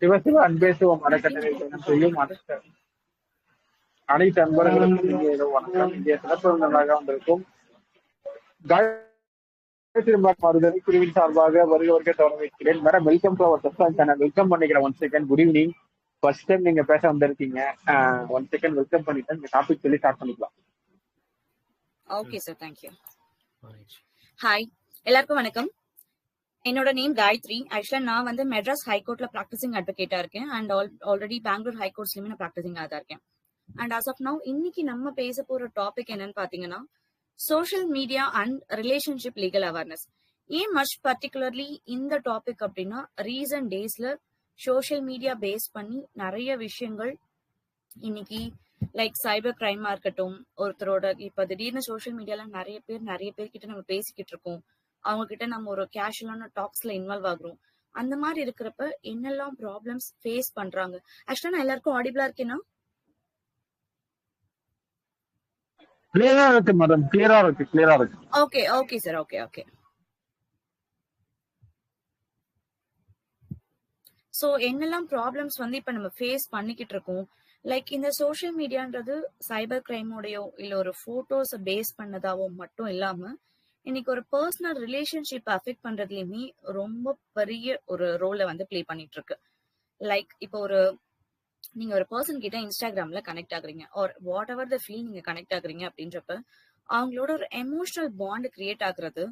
சிவ சிவ அன்பே சிவம் அறக்கட்டளை செய்யும் அனைத்து அன்பர்களுக்கும் இங்கே வணக்கம். இந்திய சிறப்பு விருந்தினராக வந்திருக்கும் காயத்ரி மருதனை பிரிவின் சார்பாக வருக தொடங்க வைக்கிறேன். Madam, welcome to our subscribe channel. Welcome பண்ணிக்கிறேன். One second. Good evening. First time நீங்க பேச வந்திருக்கீங்க. ஒன் செகண்ட் வெல்கம் பண்ணிட்டேன். இந்த டாபிக் சொல்லி ஸ்டார்ட் பண்ணிக்கலாம். Okay sir, thank you. ஹாய், எல்லாருக்கும் வணக்கம். என்னோட நேம் காயத்ரி. ஆக்சுவலா நான் வந்து மெட்ராஸ் ஹைகோர்ட்ல பிராக்டிசிங் அட்வொகேட்டா இருக்கேன் அண்ட் ஆல்ரெடி பெங்களூர் ஹைகோர்ட்ஸ்லயுமே நான் பிராக்டிசிங்கா தான் இருக்கேன். அண்ட் ஆஸ் ஆஃப் நவ் இன்னைக்கு நம்ம பேச போற டாபிக் என்னன்னு பாத்தீங்கன்னா social media and relationship legal awareness. ஏன் மச் பர்டிகுலர்லி இந்த டாபிக் அப்படின்னா, ரீசன்ட் டேஸ்ல சோஷியல் மீடியா பேஸ் பண்ணி நிறைய விஷயங்கள் இன்னைக்கு லைக் சைபர் கிரைமா இருக்கட்டும், ஒருத்தரோட இப்ப திடீர்னு சோஷியல் மீடியால நிறைய பேர் கிட்ட நம்ம பேசிக்கிட்டு இருக்கோம், அவங்க கிட்ட நம்ம ஒரு கேஷுவலான டாக்ஸ்ல இன்வால்வ் ஆகுறோம். அந்த மாதிரி இருக்கிறப்ப என்னெல்லாம் ப்ராப்ளம்ஸ் ஃபேஸ் பண்றாங்க. ஆக்சுவலா நான் எல்லாருக்கும் ஆடிபிளா இருக்கேன்னா? கிளியரா இருக்கு மேடம், கிளியரா இருக்கு. Okay sir, okay. சோ என்னெல்லாம் ப்ராப்ளம்ஸ் வந்து இப்ப நம்ம ஃபேஸ் பண்ணிக்கிட்டு இருக்கோம். லைக் இந்த சோஷியல் மீடியான்றது சைபர் கிரைமோடையோ இல்ல ஒரு போட்டோஸை பேஸ் பண்ணதாவோ மட்டும் இல்லாம இன்னைக்கு ஒரு பர்சனல் ரிலேஷன்ஷிப் அஃபெக்ட் பண்றதுலயுமே ரொம்ப பெரிய ஒரு ரோலை வந்து பிளே பண்ணிட்டு இருக்கு. லைக் இப்போ நீங்க ஒரு பர்சன் கிட்ட இன்ஸ்டாகிராம்ல கனெக்ட் ஆகுறீங்க or whatever the feel நீங்க கனெக்ட் ஆகுறீங்க அப்படின்றப்ப அவங்களோட ஒரு எமோஷனல் பாண்ட் கிரியேட் ஆகுறது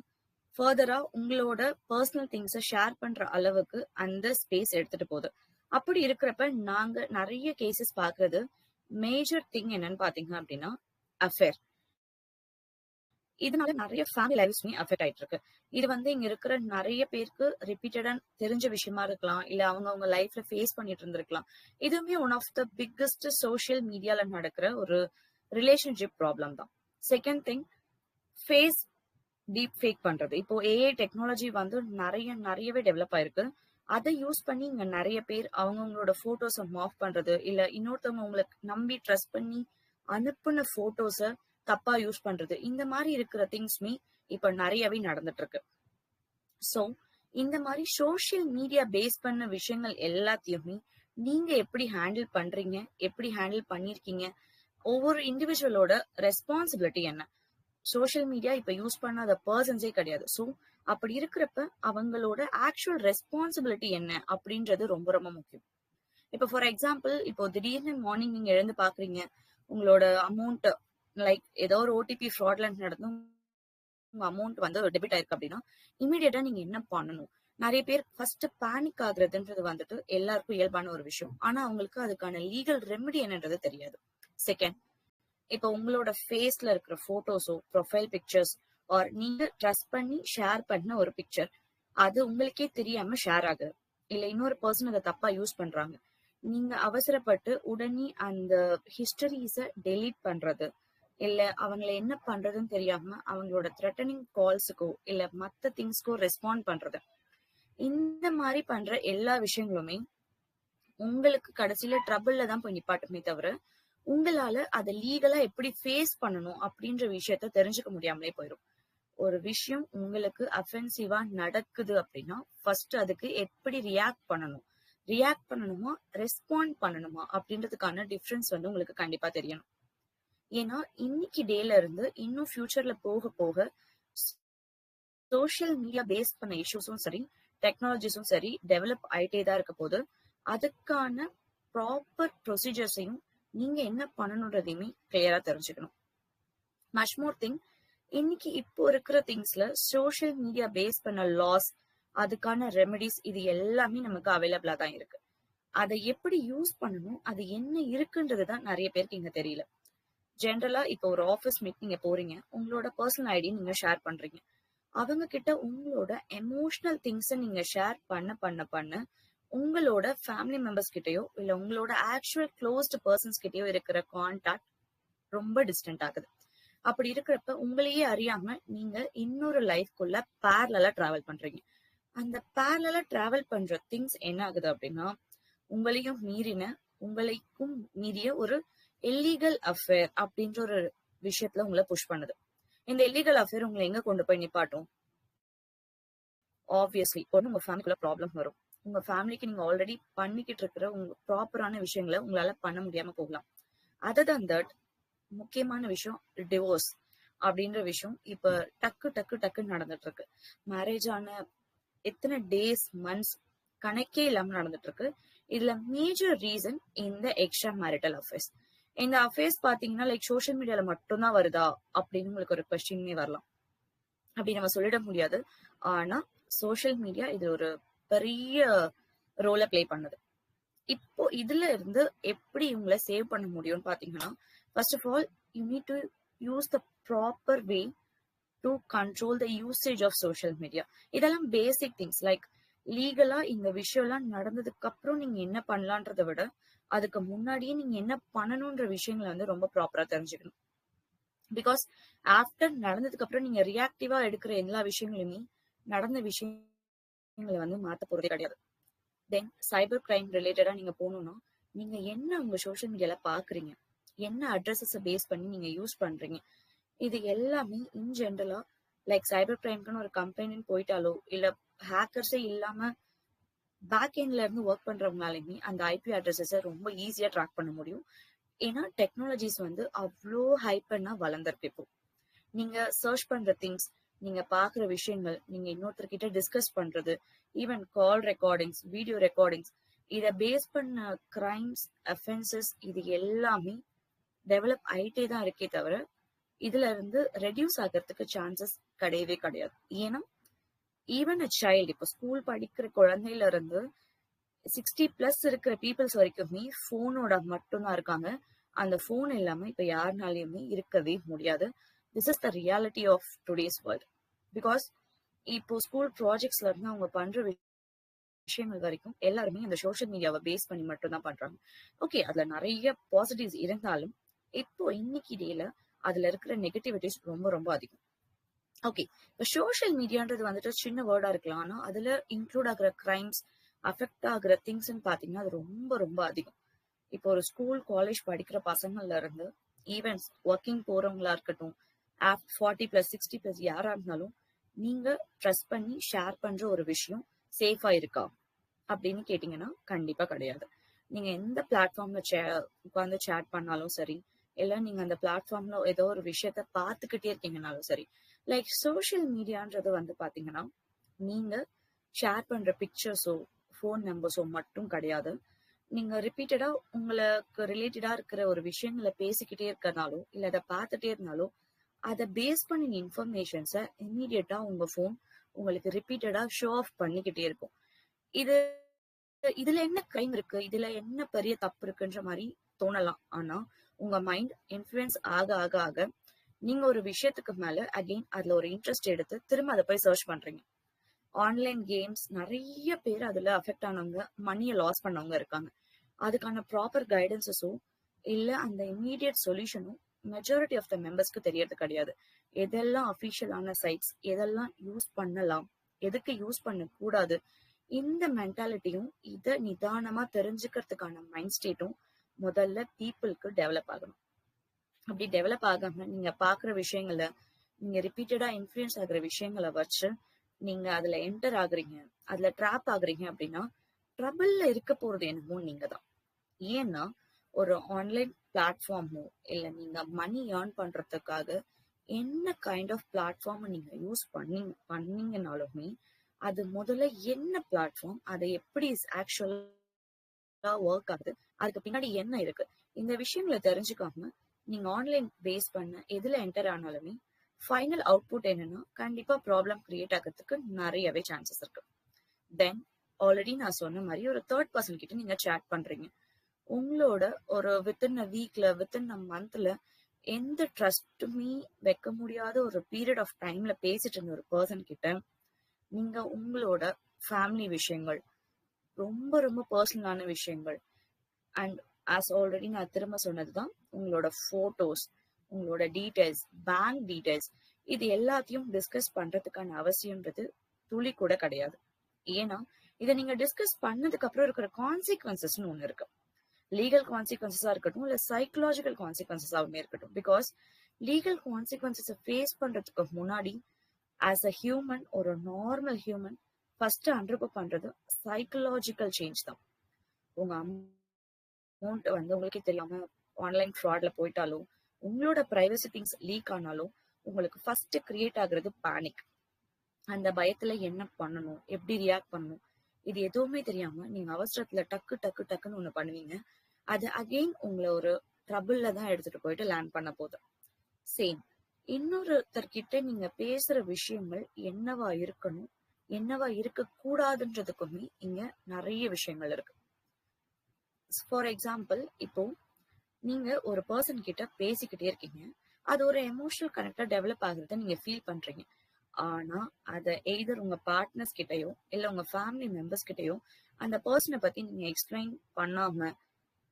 ஃபர்தரா உங்களோட பர்சனல் திங்ஸை ஷேர் பண்ற அளவுக்கு அந்த ஸ்பேஸ் எடுத்துட்டு போகுது. அப்படி இருக்கிறப்ப நாங்க நிறைய கேசஸ் பாக்குறது மேஜர் திங் என்னன்னு பாத்தீங்க அப்படின்னா அஃபேர். இதனால நிறைய ஃபேமிலி லைஃப்ஸ்மே அஃபெக்ட் ஆயிட்டு இருக்கு. இது வந்து இங்க இருக்கிற நிறைய பேருக்கு ரிப்பீட்டடா தெரிஞ்ச விஷயமா இருக்கலாம், இல்ல அவங்க லைஃப்ல ஃபேஸ் பண்ணிட்டு இருந்திருக்கலாம். இதுவுமே one of the biggest social மீடியால நடக்கிற ஒரு ரிலேஷன்ஷிப் ப்ராப்ளம் தான். Second thing, face deep fake பண்றது. இப்போ ஏஐ டெக்னாலஜி வந்து நிறையவே டெவலப் ஆயிருக்கு. அதை யூஸ் பண்ணி இங்க நிறைய பேர் அவங்களோட போட்டோஸை மாஃப் பண்றது, இல்ல இன்னொருத்தவங்க உங்களுக்கு நம்பி ட்ரஸ்ட் பண்ணி அனுப்புன போட்டோஸை தப்பா யூஸ் பண்றது, இந்த மாதிரி இருக்கிற திங்ஸ்மே இப்ப நிறையவே நடந்துட்டு இருக்கு. சோ இந்த மாதிரி சோஷியல் மீடியா பேஸ் பண்ண விஷயங்கள் எல்லாத்தையுமே நீங்க எப்படி ஹேண்டில் பண்றீங்க, எப்படி ஹேண்டில் பண்ணிருக்கீங்க, ஒவ்வொரு இண்டிவிஜுவலோட ரெஸ்பான்சிபிலிட்டி என்ன. சோஷியல் மீடியா இப்ப யூஸ் பண்ணாத பர்சன்ஸே கிடையாது. சோ அப்படி இருக்கிறப்ப அவங்களோட ஆக்சுவல் ரெஸ்பான்சிபிலிட்டி என்ன அப்படின்றது ரொம்ப ரொம்ப முக்கியம். இப்ப ஃபார் எக்ஸாம்பிள், இப்போ திடீர்னு மார்னிங் நீங்க எழுந்து பாக்குறீங்க, உங்களோட அமௌண்ட் லைக் ஏதோ ஒரு ஓடிபி ஃப்ராட்லன்ட் நடந்தும் உங்க அமௌண்ட் வந்து டெபிட் ஆயிருக்கு அப்படின்னா இமீடியட்டா நீங்க என்ன பண்ணணும்? நிறைய பேர் ஃபர்ஸ்ட் பேனிக் ஆகுறதுன்றது வந்துட்டு எல்லாருக்கும் இயல்பான ஒரு விஷயம். ஆனா அவங்களுக்கு அதுக்கான லீகல் ரெமெடி என்னன்றது தெரியாது. செகண்ட், இப்ப உங்களோட ஃபேஸ்ல இருக்கிற போட்டோஸோ ப்ரொஃபைல் பிக்சர்ஸ் ஆர் நீங்க ட்ரஸ்ட் பண்ணி ஷேர் பண்ண ஒரு பிக்சர் அது உங்களுக்கே தெரியாம ஷேர் ஆகுது, இல்ல இன்னொரு பர்சன் அதை தப்பா யூஸ் பண்றாங்க. நீங்க அவசரப்பட்டு உடனே அந்த ஹிஸ்டரிஸ டெலீட் பண்றது, இல்ல அவங்களை என்ன பண்றதுன்னு தெரியாம அவங்களோட த்ரெட்டனிங் கால்ஸுக்கோ இல்ல மத்த திங்ஸ்க்கோ ரெஸ்பாண்ட் பண்றது, இந்த மாதிரி பண்ற எல்லா விஷயங்களுமே உங்களுக்கு கடைசியில ட்ரபிள்ல தான் போய் நிப்பாட்டுமே தவிர உங்களால அதை லீகலா எப்படி ஃபேஸ் பண்ணணும் அப்படின்ற விஷயத்த தெரிஞ்சுக்க முடியாமலே போயிடும். ஒரு விஷயம் உங்களுக்கு அஃபென்சிவா நடக்குது அப்படின்னா ஃபர்ஸ்ட் அதுக்கு எப்படி ரியாக்ட் பண்ணணுமா ரெஸ்பாண்ட் பண்ணணுமா அப்படின்றதுக்கான டிஃபரன்ஸ் வந்து உங்களுக்கு கண்டிப்பா தெரியணும். ஏன்னா இன்னைக்கு டேல இருந்து இன்னும் ஃபியூச்சர்ல போக போக சோஷியல் மீடியா பேஸ் பண்ண இஷ்யூஸும் சரி டெக்னாலஜிஸும் சரி டெவலப் ஆயிட்டே தான் இருக்க போது. அதுக்கான ப்ராப்பர் ப்ரொசீஜர்ஸையும் நீங்க என்ன பண்ணணுன்றதையுமே கிளியரா தெரிஞ்சுக்கணும். மச் மோர் திங், இன்னைக்கு இப்போ இருக்கிற திங்ஸ்ல சோஷியல் மீடியா பேஸ் பண்ண லாஸ், அதுக்கான ரெமெடிஸ், இது எல்லாமே நமக்கு அவைலபிளா தான் இருக்கு. அதை எப்படி யூஸ் பண்ணணும், அது என்ன இருக்குன்றது தான் நிறைய பேருக்கு இங்க தெரியல. ஜென்ரலா இப்போ ஒரு ஆஃபீஸ் மீட் நீங்க போறீங்க, உங்களோட பர்சனல் ஐடி நீங்க ஷேர் பண்றீங்க, அவங்க கிட்ட உங்களோட எமோஷனல் திங்ஸை நீங்க ஷேர் பண்ண உங்களோட ஃபேமிலி மெம்பர்ஸ் கிட்டயோ இல்ல உங்களோட ஆக்சுவல் க்ளோஸ்ட் பர்சன்ஸ் கிட்டயோ இருக்கிற கான்டாக்ட் ரொம்ப டிஸ்டன்ட் ஆகுது. அப்படி இருக்கிறப்ப உங்களையே அறியாம நீங்க இன்னொரு லைஃப்குள்ள பேரலா டிராவல் பண்றீங்க. அந்த பேரலா டிராவல் பண்ற திங்ஸ் என்ன ஆகுது அப்படின்னா, உங்களையும் மீறிய ஒரு இல்லீகல் அஃபேர் அப்படின்ற ஒரு விஷயத்துல உங்களை புஷ் பண்ணுது. இந்த இல்லீகல் அஃபேர் உங்களை எங்க கொண்டு போய் நிப்பாட்டும்? ஆப்வியஸ்லி ஒன்னு உங்க ஃபேமிலிக்குள்ள ப்ராப்ளம் வரும், உங்க ஃபேமிலிக்கு நீங்க ஆல்ரெடி பண்ணிக்கிட்டு இருக்கிற உங்க ப்ராப்பரான விஷயங்களை உங்களால பண்ண முடியாம போகலாம். அதர் தன் தட், முக்கியமான விஷயம் டிவோர்ஸ் அப்படின்ற விஷயம் இப்ப டக்கு டக்கு டக்குன்னு நடந்துட்டு இருக்கு. மேரேஜ் ஆன எத்தனை டேஸ் மந்த்ஸ் கணக்கே இல்லாம நடந்துட்டு இருக்கு. இதுல மேஜர் ரீசன் இந்த எக்ஸ்ட்ரா மேரிட்டல் அஃபேர்ஸ். இந்த அஃபேர்ஸ் பாத்தீங்கன்னா லைக் சோஷியல் மீடியால மட்டும்தான் வருதா அப்படின்னு உங்களுக்கு ஒரு கொஸ்டினே வரலாம். அப்படி நம்ம சொல்லிட முடியாது. ஆனா சோஷியல் மீடியா இது ஒரு பெரிய ரோலை பிளே பண்ணுது. இப்போ இதுல இருந்து எப்படி உங்களை சேவ் பண்ண முடியும்னு பாத்தீங்கன்னா, first of all you need to use the proper way to control the usage of social media. இதெல்லாம் பேசிக் திங்ஸ். லைக் லீகலா இந்த விஷயம் எல்லாம் நடந்ததுக்கு அப்புறம் நீங்க என்ன பண்ணலான்றதை விட அதுக்கு முன்னாடியே நீங்க என்ன பண்ணணும்ன்ற விஷயங்களை வந்து ரொம்ப ப்ராப்பரா தெரிஞ்சுக்கணும். பிகாஸ் ஆஃப்டர் நடந்ததுக்கு அப்புறம் நீங்க ரியாக்டிவா எடுக்கிற எல்லா விஷயங்களுமே நடந்த விஷயங்களை வந்து மாத்த போறதே கிடையாது. தென் சைபர் கிரைம் ரிலேட்டடா நீங்க போகணும்னா நீங்க என்ன உங்க சோஷியல் மீடியால பாக்குறீங்க, என்ன அட்ரஸஸ் பேஸ் பண்ணி நீங்க யூஸ் பண்றீங்க, இது எல்லாமே இன் ஜென்ரலா லைக் சைபர் கிரைம்க்குன்னு ஒரு கம்பெனின்னு போயிட்டாலோ இல்ல ஹேக்கர்ஸே இல்லாம பேக் எண்ட்ல இருந்து ஒர்க் பண்றவங்களாலுமே அந்த ஐபி அட்ரஸஸை ரொம்ப ஈஸியா ட்ராக் பண்ண முடியும். ஏன்னா டெக்னாலஜிஸ் வந்து அவ்வளோ ஹைப்பர்னா வளர்ந்துருக்கு. இப்போ நீங்க சர்ச் பண்ற திங்ஸ், நீங்க பாக்குற விஷயங்கள், நீங்க இன்னொருத்தர்கிட்ட டிஸ்கஸ் பண்றது, ஈவன் கால் ரெக்கார்டிங்ஸ், வீடியோ ரெக்கார்டிங்ஸ், இத பேஸ் பண்ண கிரைம்ஸ், அஃபென்சஸ் இது எல்லாமே டெவலப் ஆயிட்டே தான் இருக்கே தவிர இதுல இருந்து ரெடியூஸ் ஆகிறதுக்கு சான்சஸ் கிடையவே கிடையாது. ஏன்னா ஈவன் அ சைல்டு, இப்போ ஸ்கூல் படிக்கிற குழந்தையில இருந்து 60+ இருக்கிற பீப்புள்ஸ் வரைக்குமே போனோட மட்டும்தான் இருக்காங்க. அந்த போன் இல்லாம இப்ப யாருனாலையுமே இருக்கவே முடியாது. This is the reality of today's world. Because இப்போ ஸ்கூல் ப்ராஜெக்ட்ஸ்ல இருந்து அவங்க பண்ற விஷயங்கள் வரைக்கும் எல்லாருமே அந்த சோஷியல் மீடியாவை பேஸ் பண்ணி மட்டும் தான் பண்றாங்க. ஓகே, அதுல நிறைய பாசிட்டிவ்ஸ் இருந்தாலும் இப்போ இன்னைக்கு டேல அதுல இருக்கிற நெகட்டிவிட்டிஸ் ரொம்ப ரொம்ப அதிகம். ஓகே, இப்போ சோஷியல் மீடியான்றது வந்துட்டு சின்ன வேர்டா இருக்கலாம். ஆனா அதுல இன்க்ளூட் ஆகுற கிரைம்ஸ், அஃபெக்ட் ஆகுற திங்ஸ்ன்னு பாத்தீங்கன்னா அது ரொம்ப ரொம்ப அதிகம். இப்போ ஒரு ஸ்கூல் காலேஜ் படிக்கிற பசங்கள்ல இருந்து ஈவென்ட்ஸ் ஒர்க்கிங் போறவங்களா இருக்கட்டும், 40+ 60+ யாரா இருந்தாலும் நீங்க ட்ரஸ்ட் பண்ணி ஷேர் பண்ற ஒரு விஷயம் சேஃபா இருக்கா அப்படின்னு கேட்டீங்கன்னா கண்டிப்பா கிடையாது. நீங்க எந்த பிளாட்ஃபார்ம்ல உட்காந்து சேட் பண்ணாலும் சரி, இல்ல நீங்க அந்த பிளாட்ஃபார்ம்ல ஏதோ ஒரு விஷயத்த பார்த்துக்கிட்டே இருக்கீங்கனாலும் சரி, லைக் சோஷியல் மீடியான்றது வந்து பாத்தீங்கன்னா நீங்க ஷேர் பண்ற பிக்சர்ஸோ ஃபோன் நம்பர்ஸோ மட்டும் கிடையாது. நீங்க ரிப்பீட்டடா உங்களுக்கு ரிலேட்டடா இருக்கிற ஒரு விஷயங்களை பேசிக்கிட்டே இருக்கனாலோ இல்ல அதை பார்த்துட்டே இருந்தாலோ அதை பேஸ் பண்ணின இன்ஃபர்மேஷன்ஸை இம்மீடியட்டா உங்க ஃபோன் உங்களுக்கு ரிப்பீட்டடா ஷோ ஆஃப் பண்ணிக்கிட்டே இருக்கும். இது இதுல என்ன கிரைம் இருக்கு, இதுல என்ன பெரிய தப்பு இருக்குன்ற மாதிரி தோணலாம். ஆனா உங்க மைண்ட் இன்ஃபுளுன்ஸ் ஆக ஆக ஆக நீங்க ஒரு விஷயத்துக்கு மேல அகைன் அதுல ஒரு இன்ட்ரெஸ்ட் எடுத்து திரும்ப அதை போய் சர்ச் பண்றீங்க. ஆன்லைன் கேம்ஸ் நிறைய பேர் அதுல அஃபெக்ட் ஆனவங்க, மணியை லாஸ் பண்ணவங்க இருக்காங்க. அதுக்கான ப்ராப்பர் கைடன்சஸும் இல்ல அந்த இம்மீடியட் சொல்யூஷனும் மெஜாரிட்டி ஆஃப் த மெம்பர்ஸ்க்கு தெரியறது கிடையாது. எதெல்லாம் அஃபிஷியலான சைட்ஸ், எதெல்லாம் யூஸ் பண்ணலாம், எதுக்கு யூஸ் பண்ண கூடாது, இந்த மென்டாலிட்டியும் இதை நிதானமா தெரிஞ்சுக்கிறதுக்கான மைண்ட் ஸ்டேட்டும் முதல்ல பீப்புளுக்கு டெவலப் ஆகணும். அப்படி டெவலப் ஆகாம நீங்க பாக்குற விஷயங்களை, நீங்க ரிப்பீட்டடா இன்ஃபுளுன்ஸ் ஆகுற விஷயங்களை வச்சு நீங்க அதுல என்டர் ஆகுறீங்க, அதுல ட்ராப் ஆகுறீங்க அப்படின்னா ட்ரபிள்ல இருக்க போறது என்னமோ நீங்க தான். ஏன்னா ஒரு ஆன்லைன் பிளாட்ஃபார்மோ இல்ல நீங்க மணி ஏர்ன் பண்றதுக்காக என்ன கைண்ட் ஆஃப் பிளாட்ஃபார்ம் நீங்க யூஸ் பண்ணீங்கனாலுமே அது முதல்ல என்ன பிளாட்ஃபார்ம், அதை எப்படி ஆக்சுவலா ஒர்க் ஆகுது, அதுக்கு பின்னாடி என்ன இருக்கு, இந்த விஷயங்களை தெரிஞ்சுக்காம நீங்க ஆன்லைன் பேஸ் பண்ண எதுல என்டர் ஆனாலுமே ஃபைனல் அவுட்புட் என்னன்னா கண்டிப்பா ப்ராப்ளம் கிரியேட் ஆகிறதுக்கு நிறையவே சான்சஸ் இருக்கு. தென் ஆல்ரெடி நான் சொன்ன மாதிரி ஒரு தேர்ட் பர்சன் கிட்ட நீங்க சேட் பண்றீங்க. உங்களோட ஒரு வித்தின் அ வீக்ல, வித்தின் அ மந்த்ல எந்த ட்ரஸ்ட்டுமே வைக்க முடியாத ஒரு பீரியட் ஆஃப் டைம்ல பேசிட்டு இருந்த ஒரு பர்சன் கிட்ட நீங்க உங்களோட ஃபேமிலி விஷயங்கள், ரொம்ப ரொம்ப பர்சனலான விஷயங்கள், அண்ட் ஆஸ் ஆல்ரெடி நான் திரும்ப சொன்னதுதான் உங்களோட போட்டோஸ், உங்களோட டீடைல்ஸ், பேங்க் டீடைல்ஸ், இது எல்லாத்தையும் டிஸ்கஸ் பண்றதுக்கான அவசியம்ன்றது துளி கூட கிடையாது. ஏன்னா இதை நீங்க டிஸ்கஸ் பண்ணதுக்கு அப்புறம் இருக்கிற கான்சிக்வன்சஸ் ஒண்ணு இருக்கு. லீகல் கான்சிக்வன்சஸா இருக்கட்டும் இல்ல சைக்கலாஜிக்கல் கான்சிக்வன்சஸாவுமே இருக்கட்டும். பிகாஸ் லீகல் கான்சிக்வன்சஸை ஃபேஸ் பண்றதுக்கு முன்னாடி ஆஸ் அ ஹியூமன், ஒரு நார்மல் ஹியூமன் ஃபர்ஸ்ட் அண்டர்கோ பண்றது சைக்கலாஜிக்கல் சேஞ்ச் தான். உங்க அமௌண்ட் வந்து உங்களுக்கே தெரியாம ஆன்லைன் ஃப்ராட்ல போயிட்டாலோ, உங்களோட பிரைவசி திங்ஸ் லீக் ஆனாலும் உங்களுக்கு ஃபர்ஸ்ட் கிரியேட் ஆகுறது பேனிக். அந்த பயத்துல என்ன பண்ணணும், எப்படி ரியாக்ட் பண்ணணும், இது எதுவுமே தெரியாம நீங்க அவசரத்துல டக்கு டக்கு டக்குன்னு ஒண்ணு பண்ணுவீங்க. அது அகெயின் உங்களை ஒரு ட்ரபிள்ல தான் எடுத்துட்டு போயிட்டு லேண்ட் பண்ண போகுது. சேம் இன்னொருத்தர்கிட்ட நீங்க பேசுற விஷயங்கள் என்னவா இருக்கணும், என்னவா இருக்க கூடாதுன்றதுக்குமே இங்க நிறைய விஷயங்கள் இருக்கு. ஃபார் எக்ஸாம்பிள், இப்போ நீங்க ஒரு பர்சன் கிட்ட பேசிக்கிட்டே இருக்கீங்க, அது ஒரு எமோஷனல் கனெக்டா டெவலப் ஆகுறத நீங்க ஃபீல் பண்றீங்க. ஆனா அத எய்தர் உங்க பார்ட்னர்ஸ் கிட்டயோ இல்ல உங்க ஃபேமிலி மெம்பர்ஸ் கிட்டயோ அந்த பர்சனை பத்தி நீங்க எக்ஸ்பிளைன் பண்ணாம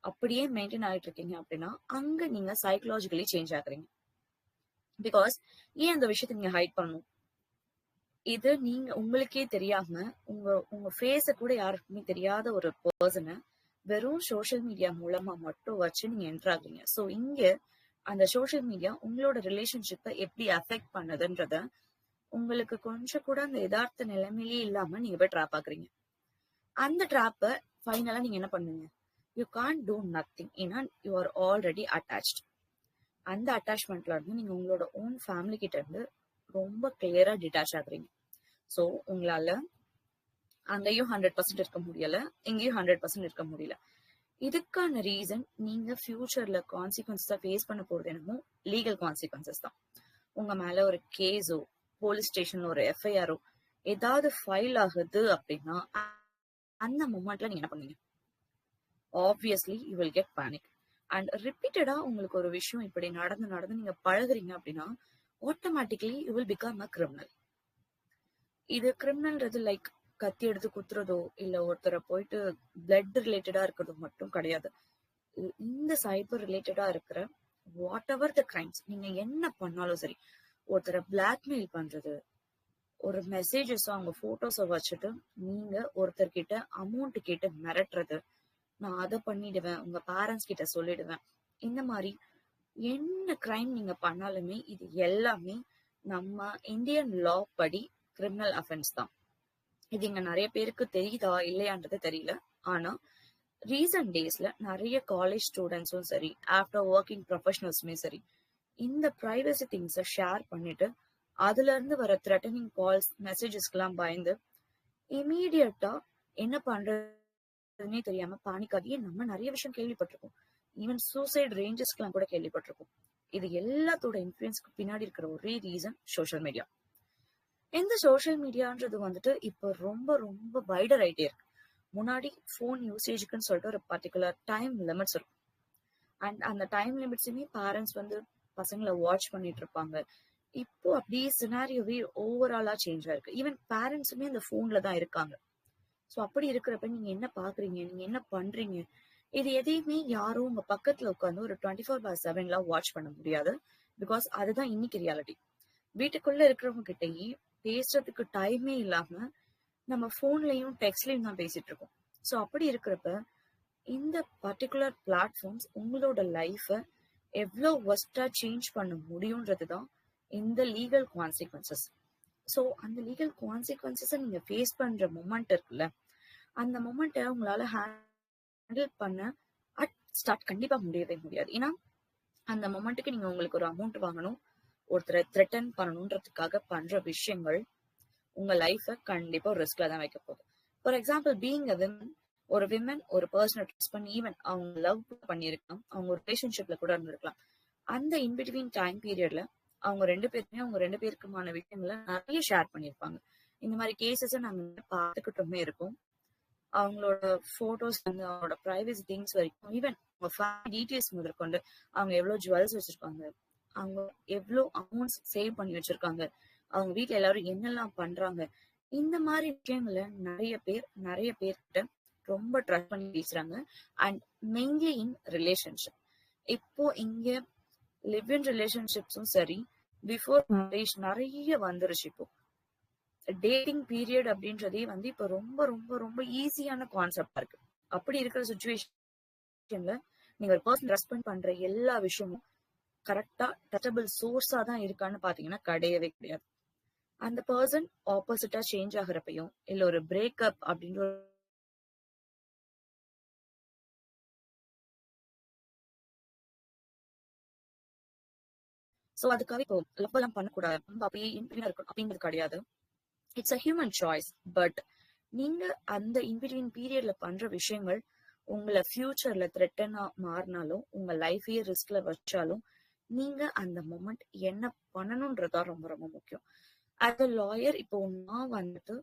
அப்படியே மெயின்டைன் ஆகிட்டு இருக்கீங்க அப்படின்னா அங்க நீங்க சைக்கலாஜிக்கலி சேஞ்ச் ஆகுறீங்க. பிகாஸ் ஏன் அந்த விஷயத்தை நீங்க ஹைட் பண்ணணும்? இது நீங்க உங்களுக்கே தெரியாம உங்க உங்க ஃபேஸ கூட யாருக்குமே தெரியாத ஒரு பர்சனை வெறும் சோஷியல் மீடியா மூலமா மட்டும் வச்சு நீங்க என்டர் ஆகுறீங்க. சோ இங்க அந்த சோஷியல் மீடியா உங்களோட ரிலேஷன்ஷிப்பை எப்படி அஃபெக்ட் பண்ணுதுன்றத உங்களுக்கு கொஞ்சம் கூட அந்த யதார்த்த நிலைமையிலேயே இல்லாம நீங்க போய் ட்ராப் ஆகுறீங்க. அந்த ட்ராப்பை ஃபைனலா நீங்க என்ன பண்ணுவீங்க? யூ கான்ட் டூ நத்திங், ஏன்னா யூ ஆர் ஆல்ரெடி அட்டாச்ட். அந்த அட்டாச்மெண்ட்ல இருந்து நீங்க உங்களோட ஓன் ஃபேமிலி கிட்ட இருந்து ரொம்ப கிளியரா டிட்டாச் ஆகுறீங்க. சோ உங்களால அங்கேயும் 100% இருக்க முடியல, இங்கேயும் 100% இருக்க முடியல. இதுக்கான ரீசன் நீங்க ஃபியூச்சர்ல கான்சிக்வன்சஸா ஃபேஸ் பண்ண போறது என்னமோ லீகல் கான்சிக்வன்சஸ் தான். உங்க மேல ஒரு கேஸோ போலீஸ் ஸ்டேஷன்ல ஒரு எஃப்ஐஆரோ ஏதாவது ஃபைல் ஆகுது அப்படின்னா அந்த மொமெண்ட்ல நீங்க என்ன பண்ணுவீங்க? Obviously you will get panic. And ரிப்பீட்டடா உங்களுக்கு ஒரு விஷயம் இப்படி நடந்து நடந்து நீங்க பழகுறீங்க அப்படின்னா automatically you will become a criminal. இது கிரிமினல்ன்றது லைக் கத்தி எடுத்து குத்துறதோ இல்ல ஒருத்தரை போயிட்டு பிளட் ரிலேட்டடா இருக்கிறதோ மட்டும் கிடையாது. இந்த சைபர் ரிலேட்டடா இருக்கிற வாட் எவர் த கிரைம்ஸ் நீங்க என்ன பண்ணாலும் சரி, ஒருத்தரை பிளாக்மெயில் பண்றது, ஒரு மெசேஜஸ் அவங்க போட்டோஸை வச்சுட்டு நீங்க ஒருத்தர்கிட்ட அமௌண்ட் கேட்டு மிரட்டுறது, நான் அதை பண்ணிடுவேன், உங்க பேரண்ட்ஸ் கிட்ட சொல்லிடுவேன், இந்த மாதிரி என்ன கிரைம் நீங்க பண்ணாலுமே இது எல்லாமே நம்ம இந்தியன் லா படி கிரிமினல் அஃபென்ஸ் தான். இது இங்க நிறைய பேருக்கு தெரியுதா இல்லையான்றது தெரியல. ஆனா ரீசன்ட் டேஸ்ல நிறைய காலேஜ் ஸ்டூடெண்ட்ஸும் சரி, ஆஃப்டர் ஒர்க்கிங் ப்ரொஃபஷனல்ஸுமே சரி, இந்த பிரைவசி திங்ஸை ஷேர் பண்ணிட்டு அதுல இருந்து வர த்ரெட்டனிங் கால்ஸ் மெசேஜஸ்க்கெல்லாம் பயந்து இமீடியட்டா என்ன பண்றதுன்னே தெரியாம பேனிக் ஆகி நம்ம நிறைய விஷயம் கேள்விப்பட்டிருக்கோம். ஈவன் சூசைட் ரேஞ்சஸ்க்கெல்லாம் கூட கேள்விப்பட்டிருக்கோம். இது எல்லாத்தோட இன்ஃபுளுன்ஸ்க்கு பின்னாடி இருக்கிற ஒரே ரீசன் சோஷியல் மீடியா. இந்த சோஷியல் மீடியான்றது வந்துட்டு இப்போ ரொம்ப ரொம்ப வைடர் ஆயிட்டே இருக்கு. முன்னாடி ஃபோன் யூசேஜுக்குன்னு சொல்லிட்டு ஒரு பர்டிகுலர் டைம் லிமிட்ஸ் இருக்கும். அண்ட் அந்த டைம் லிமிட்ஸுமே பேரண்ட்ஸ் வந்து பசங்களை வாட்ச் பண்ணிட்டு இருப்பாங்க. இப்போ அப்படியே சினாரியோவே ஓவராலா சேஞ்ச் ஆயிருக்கு. ஈவன் பேரண்ட்ஸுமே அந்த போன்ல தான் இருக்காங்க. ஸோ அப்படி இருக்கிறப்ப நீங்க என்ன பாக்குறீங்க, நீங்க என்ன பண்றீங்க, இது எதையுமே யாரும் உங்க பக்கத்துல உட்காந்து ஒரு 24/7 வாட்ச் பண்ண முடியாது. பிகாஸ் அதுதான் இன்னைக்கு ரியாலிட்டி. வீட்டுக்குள்ள இருக்கிறவங்க கிட்டயே பேசுறதுக்கு டைமே இல்லாம நம்ம போன்லயும் டெக்ஸ்ட்லயும் தான் பேசிட்டு இருக்கோம். ஸோ அப்படி இருக்கிறப்ப இந்த பர்டிகுலர் பிளாட்ஃபார்ம்ஸ் உங்களோட லைஃபை எவ்வளோ ஒஸ்டா சேஞ்ச் பண்ண முடியும்ன்றதுதான் இந்த லீகல் கான்சிக்வன்சஸ். ஸோ அந்த லீகல் கான்சிக்வன்சஸை நீங்க ஃபேஸ் பண்ற மொமெண்ட் இருக்குல்ல, அந்த மொமெண்ட்டை உங்களால ஹேண்டில் பண்ண அட் ஸ்டார்ட் கண்டிப்பா முடியவே முடியாது. ஏன்னா அந்த மொமெண்ட்டுக்கு நீங்க உங்களுக்கு ஒரு அமௌண்ட் வாங்கணும், ஒருத்தரை த்ரெட்டன் பண்ணணுன்றதுக்காக பண்ற விஷயங்கள் உங்க லைஃபை கண்டிப்பா ஒரு ரிஸ்க்ல தான் வைக்க போகுது. For example, being a women, ஒரு விமன் ஒரு பர்சனை ட்ரஸ்ட் பண்ணி ஈவன் அவங்க லவ் பண்ணியிருக்கலாம், அவங்க ஒரு ரிலேஷன்ஷிப்ல கூட இருந்திருக்கலாம். அந்த இன்பிட்வீன் டைம் பீரியட்ல அவங்க ரெண்டு பேருக்குமான விஷயங்களை நிறைய ஷேர் பண்ணியிருப்பாங்க. இந்த மாதிரி கேசஸ் நாங்க பார்த்துக்கிட்டுமே இருக்கோம். அவங்களோட போட்டோஸ் வந்து அவங்களோட பிரைவசி திங்ஸ் வரைக்கும், ஈவன் அவங்க ஃபேமிலி டீடைல்ஸ் முதற்கொண்டு, அவங்க எவ்வளவு ஜுவல்ஸ் வச்சிருக்காங்க, அவங்க எவ்வளவு அமௌண்ட்ஸ் சேவ் பண்ணி வச்சிருக்காங்க, அவங்க வீட்டுல எல்லாரும் என்னெல்லாம் பண்றாங்க, இந்த மாதிரி விஷயங்களை நிறைய பேர்கிட்ட ரொம்ப ட்ரஸ்ட் பண்ணி பேசுறாங்க. And mainly in relationship. இப்போ இங்க லிவ் இன் ரிலேஷன்ஷிப்ஸும் சரி, பிஃபோர் மேரேஜ் நிறைய வந்துருச்சு. இப்போ டேட்டிங் பீரியட் அப்படின்றதே வந்து இப்ப ரொம்ப ரொம்ப ரொம்ப ஈஸியான கான்செப்டா இருக்கு. அப்படி இருக்கிற சுச்சுவேஷன்ல நீங்க ஒரு பர்சன் ரெஸ்பாண்ட் பண்ற எல்லா விஷயமும் கரெக்டா டச்சபிள் சோர்ஸா தான் இருக்கான்னு பாத்தீங்கன்னா கிடையவே கிடையாது. அந்த பர்சன் ஆப்போசிட்டா சேஞ்ச் ஆகுறப்பையும் இல்ல ஒரு பிரேக்கப் அப்படின்ற சோ அதுக்காக இப்போ லவ் எல்லாம் பண்ணக்கூடாது, நம்ம அப்படியே இன்பிட்வீனா இருக்கணும் அப்படிங்கிறது கிடையாது. It's a human choice. But நீங்க அந்த இன்பிட்வீன் பீரியட்ல பண்ற விஷயங்கள் உங்களை ஃபியூச்சர்ல த்ரெட்டனா மாறினாலும், உங்க லைஃபையே ரிஸ்க்ல வச்சாலும், நீங்க அந்த மொமெண்ட் என்ன பண்ணணும்ன்றதா ரொம்ப ரொம்ப முக்கியம். ஆஸ் அ லாயர் இப்போ நான் வந்துட்டு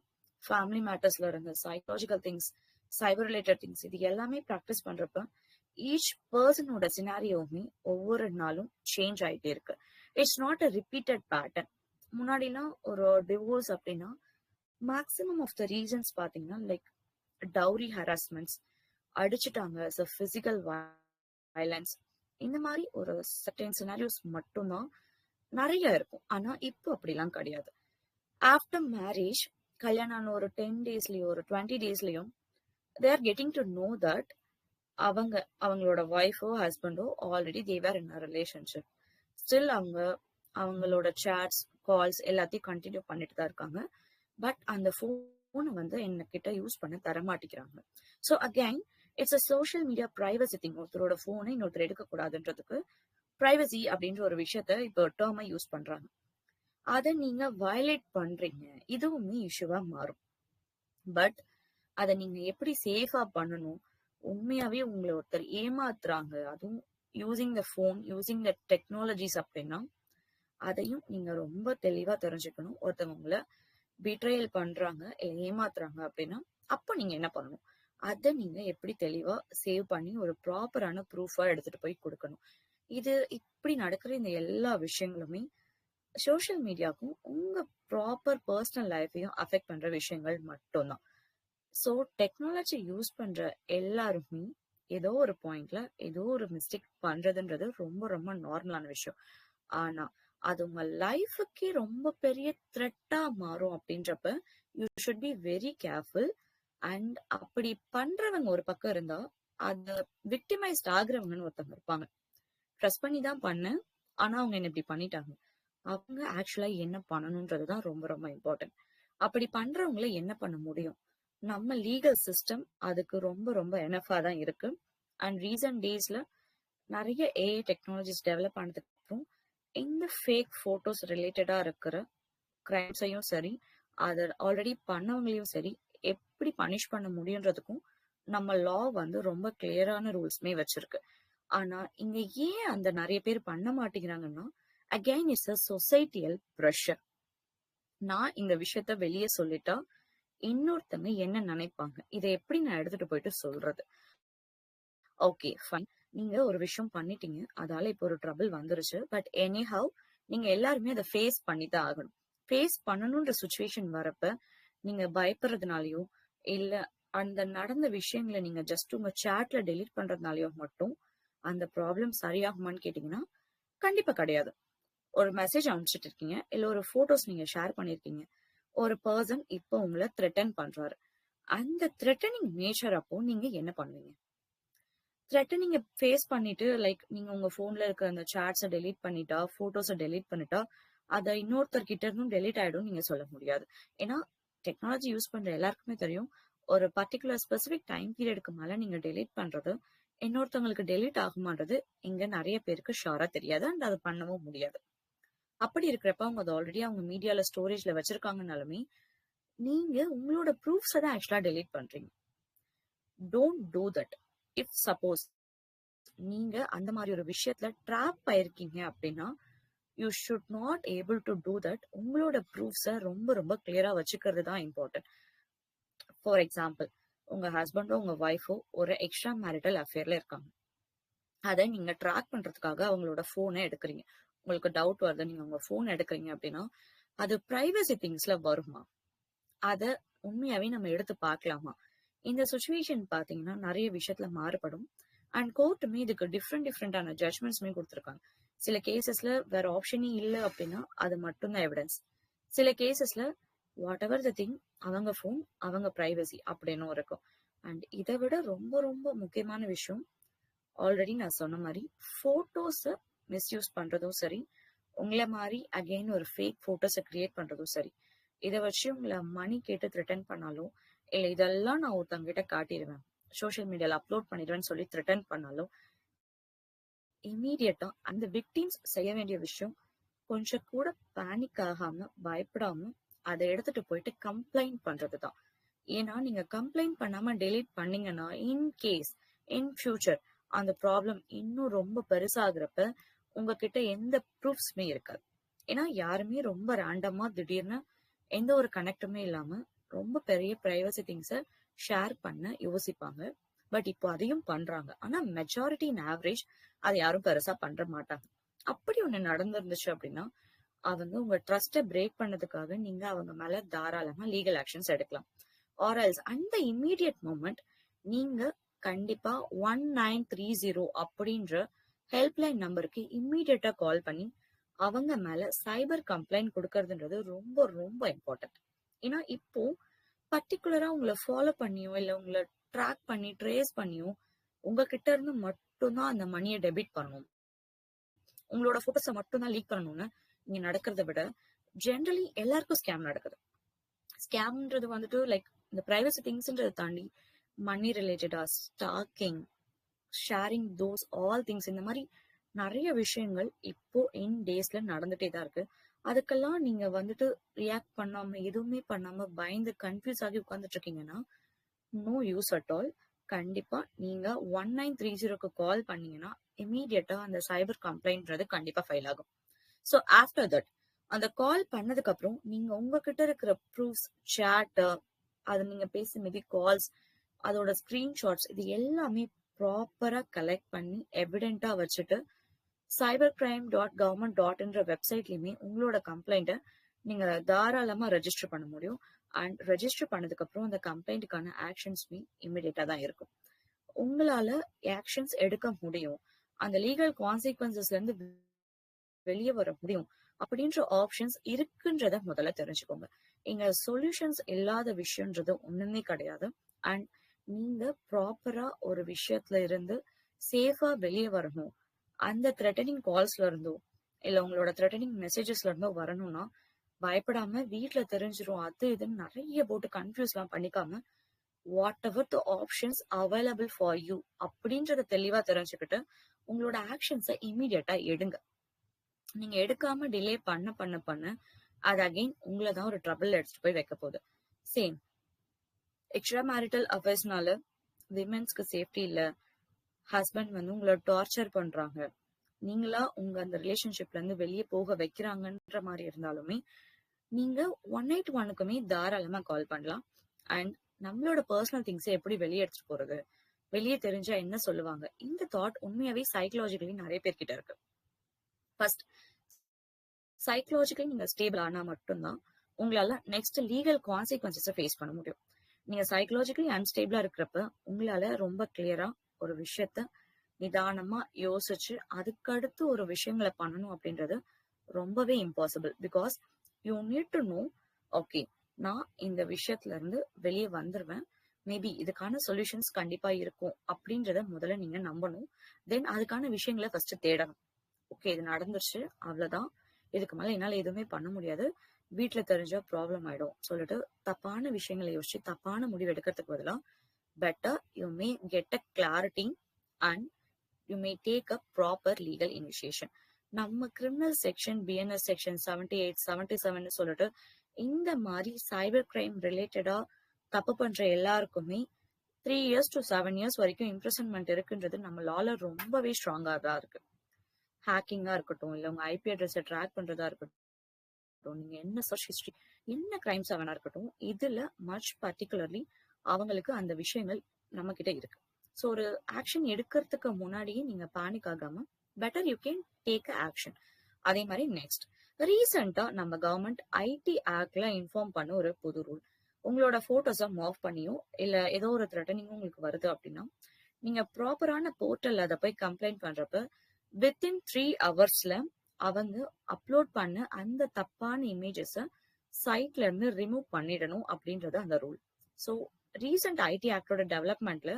ஃபேமிலி மேட்டர்ஸ்ல இருந்து சைக்காலஜிக்கல் திங்ஸ், சைபர் ரிலேட்டட் திங்ஸ் இது எல்லாமே ப்ராக்டிஸ் பண்றப்ப ஈச் பர்சனோட சினாரியோவுமே ஒவ்வொரு நாளும் சேஞ்ச் ஆயிட்டே இருக்கு. It's not a repeated pattern. முன்னாடிலாம் ஒரு டிவோர்ஸ் அப்படின்னா மேக்ஸிமம் ஆஃப் த ரீசன்ஸ் பாத்தீங்கன்னா லைக் டவுரி ஹராஸ்மெண்ட்ஸ், அடிச்சுட்டாங்க, பிசிக்கல் வயலன்ஸ், இந்த மாதிரி ஒரு சர்டன் சினாரியோஸ் மட்டும்தான் நிறைய இருக்கும். ஆனா இப்போ அப்படிலாம் கிடையாது. ஆஃப்டர் மேரேஜ் கல்யாணம் ஆன ஒரு 10 டேஸ்லயோ ஒரு 20 டேஸ்லயும் they are getting to know that அவங்களோட ஒய்ஃபோ ஹஸ்பண்டோ already they're in relationship. Still அவங்களோட சாட்ஸ் கால்ஸ் எல்லாத்தையும் கண்டினியூ பண்ணிட்டு தான் இருக்காங்க. பட் அந்த போனை வந்து என்கிட்ட யூஸ் பண்ண தர மாட்டேங்கிறாங்க. So again it's a social media privacy thing. ஒருத்தரோட போனை இன்னொருத்தர் எடுக்க கூடாதுன்றதுக்கு பிரைவசி அப்படின்ற ஒரு விஷயத்த இப்போ டேர்மை யூஸ் பண்றாங்க. அதை நீங்க வயலேட் பண்றீங்க, இதுவுமே இஷ்யூவா மாறும். பட் அதை நீங்க எப்படி சேஃபா பண்ணணும், உண்மையாவே உங்களை ஒருத்தர் ஏமாத்துறாங்க, அதுவும் using the phone, using the technologies அப்படின்னா அதையும் நீங்க ரொம்ப தெளிவா தெரிஞ்சுக்கணும். ஒருத்தவங்க உங்களை பிட்ரயல் பண்றாங்க இல்ல ஏமாத்துறாங்க அப்படின்னா அப்ப நீங்க என்ன பண்ணணும், அதை நீங்க எப்படி தெளிவா சேவ் பண்ணி ஒரு ப்ராப்பரான ப்ரூஃபா எடுத்துட்டு போய் கொடுக்கணும். இது இப்படி நடக்கிற இந்த எல்லா விஷயங்களுமே சோஷியல் மீடியாவுக்கும் உங்க ப்ராப்பர் பர்சனல் லைஃபையும் அஃபெக்ட் பண்ற விஷயங்கள் மட்டும்தான். ஸோ டெக்னாலஜி யூஸ் பண்ற எல்லாருமே ஏதோ ஒரு பாயிண்ட்ல ஏதோ ஒரு மிஸ்டேக் பண்றதுன்றது ரொம்ப ரொம்ப நார்மலான விஷயம். ஆனா அது உங்க லைஃபுக்கே ரொம்ப பெரிய த்ரெட்டா மாறும் அப்படின்றப்ப you should be very careful. And அப்படி பண்றவங்க ஒரு பக்கம் இருந்தா அத விக்டிமைஸ்ட் ஆகுறவங்கன்னு ஒருத்தவங்க இருப்பாங்க. ட்ரஸ்ட் பண்ணி தான் பண்ணேன், ஆனா அவங்க என்ன இப்படி பண்ணிட்டாங்க. அவங்க ஆக்சுவலா என்ன பண்ணணும்ன்றதுதான் ரொம்ப ரொம்ப இம்பார்ட்டன்ட். அப்படி பண்றவங்கள என்ன பண்ண முடியும்? நம்ம லீகல் சிஸ்டம் அதுக்கு ரொம்ப ரொம்ப எனஃபா தான் இருக்கு. அண்ட் ரீசன்ட் டேஸ்ல நிறைய ஏஐ டெக்னாலஜிஸ் டெவலப் ஆனதுக்கு அப்புறம் இந்த ஃபேக் போட்டோஸ் ரிலேட்டடா இருக்கிற கிரைம்ஸையும் சரி, அதை ஆல்ரெடி பண்ணவங்களையும் சரி எப்படி பனிஷ் பண்ண முடியுன்றதுக்கும் நம்ம லா வந்து ரொம்ப கிளியரான ரூல்ஸ்மே வச்சிருக்கு. ஆனா இங்க ஏன் அந்த நிறைய பேர் பண்ண மாட்டேங்கிறாங்கன்னா again it's a societal pressure. நான் இந்த விஷயத்த வெளியே சொல்லிட்டா இன்னொருத்தங்க என்ன நினைப்பாங்க, இதை எப்படி நான் எடுத்துட்டு போயிட்டு சொல்றது? ஓகே ஃபைன், நீங்க ஒரு விஷயம் பண்ணிட்டீங்க, அதால இப்போ ஒரு ட்ரபிள் வந்துருச்சு. பட் எனி ஹவ் நீங்க எல்லாருமே அதை ஃபேஸ் பண்ணி தான் ஆகணும். ஃபேஸ் பண்ணணும்ன்ற சுச்சுவேஷன் வரப்ப நீங்க பயப்படுறதுனாலயோ இல்ல அந்த நடந்த விஷயங்களை நீங்க ஜஸ்ட் உங்க சாட்ல டெலீட் பண்றதுனாலயோ மட்டும் அந்த ப்ராப்ளம் சரியாகுமான்னு கேட்டீங்கன்னா கண்டிப்பா கிடையாது. ஒரு மெசேஜ் அனுப்பிச்சிட்டு இருக்கீங்க இல்ல ஒரு போட்டோஸ் நீங்க ஷேர் பண்ணிருக்கீங்க, ஒரு பர்சன் இப்போ உங்களை த்ரெட்டன் பண்றாரு. அந்த த்ரெட்டனிங் நேச்சர் அப்போ நீங்க என்ன பண்ணுவீங்க? த்ரெட்டனிங்க ஃபேஸ் பண்ணிட்டு லைக் நீங்க உங்க போன்ல இருக்க அந்த சாட்ஸை டெலீட் பண்ணிட்டா, போட்டோஸை டெலீட் பண்ணிட்டா அதை இன்னொருத்தர் கிட்ட இருந்தும் டெலீட் ஆயிடும் நீங்க சொல்ல முடியாது. ஏன்னா டெக்னாலஜி யூஸ் பண்ற எல்லாருக்குமே தெரியும், ஒரு பர்டிகுலர் ஸ்பெசிபிக் டைம் பீரியடுக்கு மேல நீங்க டெலீட் பண்றது இன்னொருத்தவங்களுக்கு டெலீட் ஆகுமான்றது இங்க நிறைய பேருக்கு ஷாரா தெரியாது. அண்ட் அதை பண்ணவும் முடியாது. அப்படி இருக்கிறப்ப அவங்க அது ஆல்ரெடி அவங்க மீடியால ஸ்டோரேஜ்ல வச்சிருக்காங்கனாலுமே நீங்க உங்களோட ப்ரூஃப்ஸை தான் ஆக்சுவலா டெலீட் பண்றீங்க. Don't do that. If suppose நீங்க அந்த மாதிரி ஒரு விஷயத்துல ட்ராப் ஆயிருக்கீங்க அப்படின்னா you should not able to do that. உங்களோட ப்ரூஃப்ஸை ரொம்ப ரொம்ப கிளியரா வச்சுக்கிறது தான் இம்பார்ட்டன்ட். ஃபார் எக்ஸாம்பிள், உங்க ஹஸ்பண்டோ உங்க ஒய்ஃபோ ஒரு எக்ஸ்ட்ரா மேரிட்டல் அஃபேர்ல இருக்காங்க. அதை நீங்க ட்ராக் பண்றதுக்காக அவங்களோட போனை எடுக்கிறீங்க. உங்களுக்கு டவுட் வருது, நீங்க உங்க போன் எடுக்கிறீங்க அப்படின்னா அது பிரைவசி திங்ஸ்ல வருமா, அத உண்மையாவே நம்ம எடுத்து பார்க்கலாமா? இந்த சுச்சுவேஷன் பாத்தீங்கன்னா நிறைய விஷயத்துல மாறுபடும். அண்ட் கோர்ட்டுமே இதுக்கு டிஃப்ரெண்டான ஜட்மெண்ட்ஸ்மே கொடுத்துருக்காங்க. சில கேசஸ்ல வேற ஆப்ஷனே இல்லை அப்படின்னா அது மட்டும்தான் எவிடன்ஸ். சில கேசஸ்ல வாட் எவர் த திங், அவங்க போன் அவங்க பிரைவசி அப்படின்னு இருக்கும். அண்ட் இதை விட ரொம்ப ரொம்ப முக்கியமான விஷயம், ஆல்ரெடி நான் சொன்ன மாதிரி போட்டோஸை மிஸ்யூஸ் பண்றதும் சரி, உங்களை மாதிரி அகைன் ஒரு ஃபேக் போட்டோஸை கிரியேட் பண்றதும் சரி, இதை வச்சு உங்களை மணி கேட்டு த்ரெட்டன் பண்ணாலும், இல்ல இதெல்லாம் நான் ஒருத்தவங்க கிட்ட காட்டிடுவேன், சோஷியல் மீடியால அப்லோட் பண்ணிடுவேன்னு சொல்லி த்ரெட்டன் பண்ணாலும், இமீடியட்டா அந்த விக்டிம்ஸ் செய்ய வேண்டிய விஷயம் கொஞ்சம் கூட பேனிக் ஆகாம பயப்படாம அதை எடுத்துட்டு போயிட்டு கம்ப்ளைண்ட் பண்றதுதான். ஏன்னா நீங்க கம்ப்ளைண்ட் பண்ணாம டெலீட் பண்ணீங்கன்னா இன்கேஸ் இன் ஃபியூச்சர் அந்த ப்ராப்ளம் இன்னும் ரொம்ப பெருசாகிறப்ப உங்ககிட்ட எந்த ப்ரூஃப்ஸ்மே இருக்காது. ஏன்னா யாருமே ரொம்ப ரேண்டமா திடீர்னு எந்த ஒரு கனெக்டுமே இல்லாம ரொம்ப பெரிய பிரைவசி திங்ஸை ஷேர் பண்ண யோசிப்பாங்க. பட் இப்போ அதையும் பண்றாங்க. ஆனா மெஜாரிட்டி இன் ஆவரேஜ் அதை யாரும் பெருசா பண்ற மாட்டாங்க. அப்படி ஒண்ணு நடந்திருந்துச்சு அப்படின்னா அவங்க உங்க ட்ரஸ்ட பிரேக் பண்ணதுக்காக நீங்க அவங்க மேல தாராளமா லீகல் ஆக்ஷன்ஸ் எடுக்கலாம். ஆர்எல்ஸ் அந்த இம்மீடியட் மூமெண்ட் நீங்க கண்டிப்பா 1930 அப்படின்ற ஹெல்ப்லைன் நம்பருக்கு இம்மீடியட்டா கால் பண்ணி அவங்க மேல சைபர் கம்ப்ளைண்ட் கொடுக்கறதுன்றது ரொம்ப ரொம்ப இம்பார்ட்டன்ட். ஏன்னா இப்போ பர்டிகுலரா உங்களை ஃபாலோ பண்ணியோ இல்ல உங்களை ட்ராக் பண்ணி ட்ரேஸ் பண்ணியோ உங்ககிட்ட இருந்து மட்டும்தான் அந்த மணியை டெபிட் பண்ணணும், உங்களோட போட்டோஸை மட்டும்தான் லீக் பண்ணணும்னு இங்க நடக்கிறத விட ஜென்ரலி எல்லாருக்கும் ஸ்கேம் நடக்குது. ஸ்கேம்ன்றது வந்துட்டு லைக் இந்த பிரைவசி திங்ஸ்ன்றதை தாண்டி மணி ரிலேட்டடா stocking, sharing those all things, இந்த மாதிரி நிறைய விஷயங்கள் இப்போ இன் டேஸ்ல நடந்துட்டே தான் இருக்கு. அதுக்கெல்லாம் நீங்க வந்துட்டு ரியாக்ட் பண்ணாம எதுவுமே பண்ணாம பயந்து கன்ஃபியூஸ் ஆகி உட்கார்ந்துட்டு இருக்கீங்கன்னா நோ யூஸ் அட் ஆல். கண்டிப்பா நீங்க 1930க்கு கால் பண்ணீங்கன்னா இமீடியட்டா அந்த சைபர் கம்ப்ளைண்ட்ன்றது கண்டிப்பா ஃபைல் ஆகும். ஸோ ஆஃப்டர் தட் அந்த கால் பண்ணதுக்கு அப்புறம் நீங்க உங்ககிட்ட இருக்கிற ப்ரூஃப்ஸ், சேட், அது நீங்க பேசி மேபி கால்ஸ், அதோட ஸ்கிரீன்ஷாட்ஸ், இது எல்லாமே ப்ராப்பரா கலெக்ட் பண்ணி எவிடென்ட்டா வச்சுட்டு cybercrime.government.inன்ற வெப்சைட்லயுமே உங்களோட கம்ப்ளைண்ட்டை நீங்க தாராளமா ரெஜிஸ்டர் பண்ண முடியும். அண்ட் ரெஜிஸ்டர் பண்ணதுக்கு அப்புறம் அந்த கம்ப்ளைண்ட்டுக்கான ஆக்ஷன்ஸ்மே இமிடியேட்டா தான் இருக்கும். உங்களால ஆக்ஷன்ஸ் எடுக்க முடியும், அந்த லீகல் கான்சிக்வன்சஸ்ல இருந்து வெளியே வர முடியும் அப்படின்ற ஆப்ஷன்ஸ் இருக்குன்றத முதல்ல தெரிஞ்சுக்கோங்க. இங்க சொல்யூஷன்ஸ் இல்லாத விஷயம்ன்றது ஒண்ணுமே கிடையாது. அண்ட் நீங்க ப்ராப்பரா ஒரு விஷயத்துல இருந்து சேஃபா வெளியே வரணும், அந்த த்ரெட்டனிங் கால்ஸ்ல இருந்தோ இல்ல உங்களோட த்ரெட்டனிங் மெசேஜஸ்ல இருந்தோ வரணும்னா பயப்படாம வீட்டுல தெரிஞ்சிரும் அது இதுன்னு நிறைய போட்டு கன்ஃபியூஸ் எல்லாம் பண்ணிக்காம whatever the options available for you அப்படின்றத தெளிவா தெரிஞ்சுக்கிட்டு உங்களோட ஆக்ஷன்ஸை இமீடியட்டா எடுங்க. நீங்க எடுக்காம டிலே பண்ண பண்ண பண்ண அது அகைன் உங்களை தான் ஒரு ட்ரபிள் எடுத்துட்டு போய் வைக்க போகுது. சேம் எக்ஸ்ட்ரா மேரிட்டல் அஃபேர்ஸ்னால விமென்ஸ்க்கு சேஃப்டி இல்ல, ஹஸ்பண்ட் வந்து உங்களை டார்ச்சர் பண்றாங்க, நீங்களா உங்க அந்த ரிலேஷன்ஷிப்ல இருந்து வெளியே போக வைக்கிறாங்கன்ற மாதிரி இருந்தாலுமே நீங்க 181க்குமே தாராளமா கால் பண்ணலாம். அண்ட் நம்மளோட பர்சனல் திங்ஸை எப்படி வெளியே எடுத்துட்டு போறது, வெளியே தெரிஞ்சா என்ன சொல்லுவாங்க, இந்த தாட் உண்மையாவே சைக்கலாஜிக்கலி நிறைய பேர்கிட்ட இருக்கு. ஃபர்ஸ்ட் சைக்கலாஜிக்கலி நீங்க ஸ்டேபிள் ஆனா மட்டும்தான் உங்களால நெக்ஸ்ட் லீகல் கான்சிக்வன்சஸை ஃபேஸ் பண்ண முடியும். நீங்க சைக்கலாஜிக்கலி அன்ஸ்டேபிளா இருக்கிறப்ப உங்களால ரொம்ப கிளியரா ஒரு விஷயத்த நிதானமா யோசிச்சு அதுக்கடுத்து ஒரு விஷயங்களை பண்ணணும் அப்படின்றது ரொம்பவே impossible. Because you need to know, okay நான் இந்த விஷயத்துல இருந்து வெளியே வந்துருவேன், மேபி இதுக்கான சொல்யூஷன்ஸ் கண்டிப்பா இருக்கும் அப்படின்றத முதல்ல நீங்க நம்பணும். தென் அதுக்கான விஷயங்களை ஃபர்ஸ்ட் தேடணும். ஓகே இது நடந்துருச்சு, அவ்வளவுதான், இதுக்கு மேல என்னால எதுவுமே பண்ண முடியாது, வீட்டுல தெரிஞ்சா ப்ராப்ளம் ஆயிடும் சொல்லிட்டு தப்பான விஷயங்களை யோசிச்சு தப்பான முடிவு எடுக்கிறதுக்கு பதிலா better you may get a clarity and you may take a proper legal initiation. நம்ம கிரிமினல் செக்ஷன் BNS செக்ஷன் 78, 77 சொல்லிட்டு இந்த மாதிரி சைபர் கிரைம் ரிலேட்டடா தப்பு பண்ற எல்லாருக்குமே 3 years to 7 years வரைக்கும் இம்ப்ரிசன்மெண்ட் இருக்குன்றது நம்ம லால ரொம்பவே ஸ்ட்ராங்கா தான் இருக்கு. ஹேக்கிங்கா இருக்கட்டும், இல்ல உங்க IP அட்ரஸை ட்ராக் பண்றதா இருக்கட்டும், நீங்க என்ன சர்ச் ஹிஸ்டரி, என்ன கிரைம்ஸ் வேணா இருக்கட்டும், இதுல மச் பர்டிகுலர்லி அவங்களுக்கு அந்த விஷயங்கள் நம்ம கிட்ட இருக்கு. ஸோ ஒரு ஆக்ஷன் எடுக்கிறதுக்கு முன்னாடியே நீங்க பேனிக் ஆகாம better you can take action. அதே மாதிரி நெக்ஸ்ட் ரீசெண்டா நம்ம கவர்மெண்ட் IT ஆக்ட்ல இன்ஃபார்ம் பண்ண ஒரு புது ரூல். உங்களோட போட்டோஸை மாஃப் பண்ணியோ இல்ல ஏதோ ஒரு த்ரெட்டனிங்கும் உங்களுக்கு வருது அப்படின்னா நீங்க ப்ராப்பரான போர்ட்டல் அதை போய் கம்ப்ளைண்ட் பண்றப்ப வித்தின் 3 hours அவங்க அப்லோட் பண்ண அந்த தப்பான இமேஜஸ சைட்ல இருந்து ரிமூவ் பண்ணிடணும் அப்படின்றது அந்த ரூல். ஸோ ரீசெண்ட் IT ஆக்டோட டெவலப்மெண்ட்ல